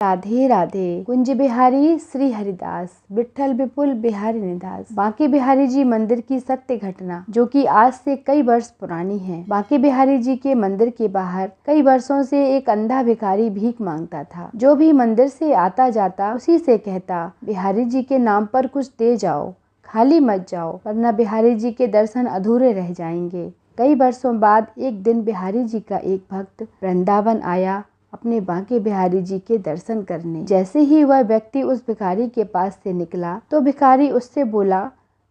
राधे राधे। कुंज बिहारी श्री हरिदास, विठ्ठल विपुल बिहारी निदास। बांके बिहारी जी मंदिर की सत्य घटना जो कि आज से कई वर्ष पुरानी है। बांके बिहारी जी के मंदिर के बाहर कई वर्षों से एक अंधा भिखारी भीख मांगता था। जो भी मंदिर से आता जाता उसी से कहता, बिहारी जी के नाम पर कुछ दे जाओ, खाली मत जाओ वरना बिहारी जी के दर्शन अधूरे रह जाएंगे। कई वर्षों बाद एक दिन बिहारी जी का एक भक्त वृंदावन आया अपने बांके बिहारी जी के दर्शन करने। जैसे ही वह व्यक्ति उस भिखारी के पास से निकला तो भिखारी उससे बोला,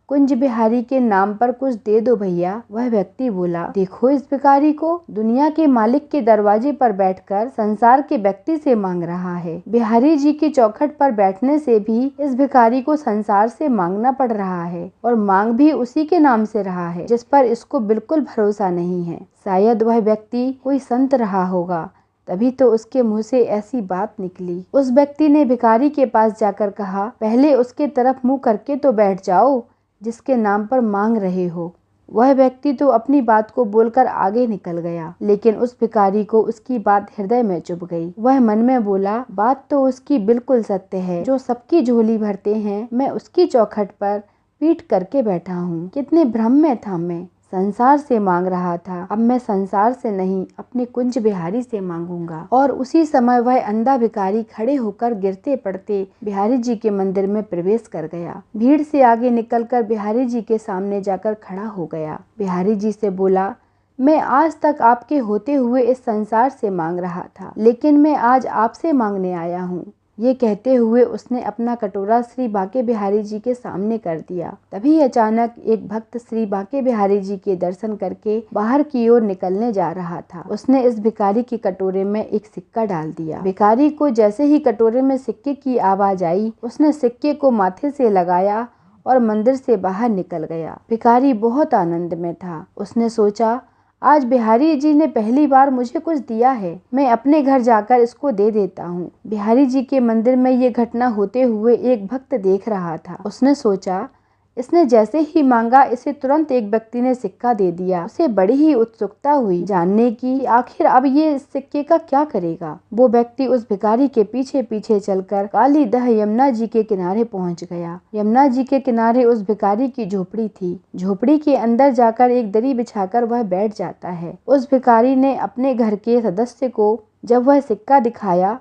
कुंज बिहारी के नाम पर कुछ दे दो भैया। वह व्यक्ति बोला, देखो इस भिखारी को, दुनिया के मालिक के दरवाजे पर बैठकर संसार के व्यक्ति से मांग रहा है। बिहारी जी की चौखट पर बैठने से भी इस भिखारी को संसार से मांगना पड़ रहा है और मांग भी उसी के नाम से रहा है जिस पर इसको बिल्कुल भरोसा नहीं है। शायद वह व्यक्ति कोई संत रहा होगा, तभी तो उसके मुंह से ऐसी बात निकली। उस व्यक्ति ने भिखारी के पास जाकर कहा, पहले उसके तरफ मुंह करके तो बैठ जाओ जिसके नाम पर मांग रहे हो। वह व्यक्ति तो अपनी बात को बोलकर आगे निकल गया, लेकिन उस भिखारी को उसकी बात हृदय में चुभ गई। वह मन में बोला, बात तो उसकी बिल्कुल सत्य है, जो सबकी झोली भरते हैं मैं उसकी चौखट पर पीठ करके बैठा हूँ। कितने भ्रम में था मैं, संसार से मांग रहा था, अब मैं संसार से नहीं अपने कुंज बिहारी से मांगूंगा। और उसी समय वह अंधा भिखारी खड़े होकर गिरते पड़ते बिहारी जी के मंदिर में प्रवेश कर गया। भीड़ से आगे निकलकर बिहारी जी के सामने जाकर खड़ा हो गया। बिहारी जी से बोला, मैं आज तक आपके होते हुए इस संसार से मांग रहा था, लेकिन मैं आज आपसे मांगने आया हूँ। ये कहते हुए उसने अपना कटोरा श्री बांके बिहारी जी के सामने कर दिया। तभी अचानक एक भक्त श्री बांके बिहारी जी के दर्शन करके बाहर की ओर निकलने जा रहा था। उसने इस भिखारी के कटोरे में एक सिक्का डाल दिया। भिखारी को जैसे ही कटोरे में सिक्के की आवाज आई, उसने सिक्के को माथे से लगाया और मंदिर से बाहर निकल गया। भिखारी बहुत आनंद में था। उसने सोचा, आज बिहारी जी ने पहली बार मुझे कुछ दिया है, मैं अपने घर जाकर इसको दे देता हूँ। बिहारी जी के मंदिर में ये घटना होते हुए एक भक्त देख रहा था। उसने सोचा, इसने जैसे ही मांगा इसे तुरंत एक व्यक्ति ने सिक्का दे दिया। उसे बड़ी ही उत्सुकता हुई जानने की आखिर अब ये इस सिक्के का क्या करेगा। वो व्यक्ति उस भिखारी के पीछे पीछे चलकर काली दह यमुना जी के किनारे पहुंच गया। यमुना जी के किनारे उस भिखारी की झोपड़ी थी। झोपड़ी के अंदर जाकर एक दरी बिछाकर वह बैठ जाता है। उस भिखारी ने अपने घर के सदस्य को जब वह सिक्का दिखाया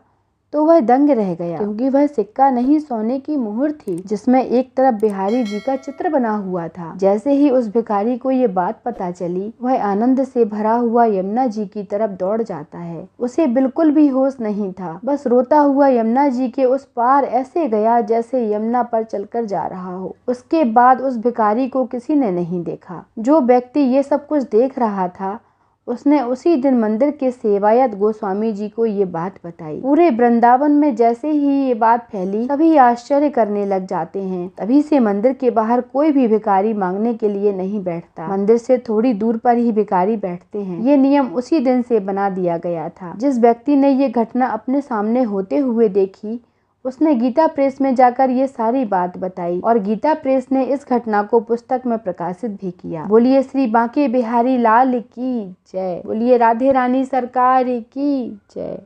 तो वह दंग रह गया, क्योंकि वह सिक्का नहीं सोने की मुहर थी जिसमें एक तरफ बिहारी जी का चित्र बना हुआ था। जैसे ही उस भिखारी को ये बात पता चली, वह आनंद से भरा हुआ यमुना जी की तरफ दौड़ जाता है। उसे बिल्कुल भी होश नहीं था, बस रोता हुआ यमुना जी के उस पार ऐसे गया जैसे यमुना पर चलकर जा रहा हो। उसके बाद उस भिखारी को किसी ने नहीं देखा। जो व्यक्ति ये सब कुछ देख रहा था उसने उसी दिन मंदिर के सेवायत गोस्वामी जी को ये बात बताई। पूरे वृंदावन में जैसे ही ये बात फैली, सभी आश्चर्य करने लग जाते हैं। तभी से मंदिर के बाहर कोई भी भिखारी मांगने के लिए नहीं बैठता। मंदिर से थोड़ी दूर पर ही भिखारी बैठते हैं। ये नियम उसी दिन से बना दिया गया था। जिस व्यक्ति ने ये घटना अपने सामने होते हुए देखी, उसने गीता प्रेस में जाकर ये सारी बात बताई और गीता प्रेस ने इस घटना को पुस्तक में प्रकाशित भी किया। बोलिए श्री बांके बिहारी लाल की जय। बोलिए राधे रानी सरकार की जय।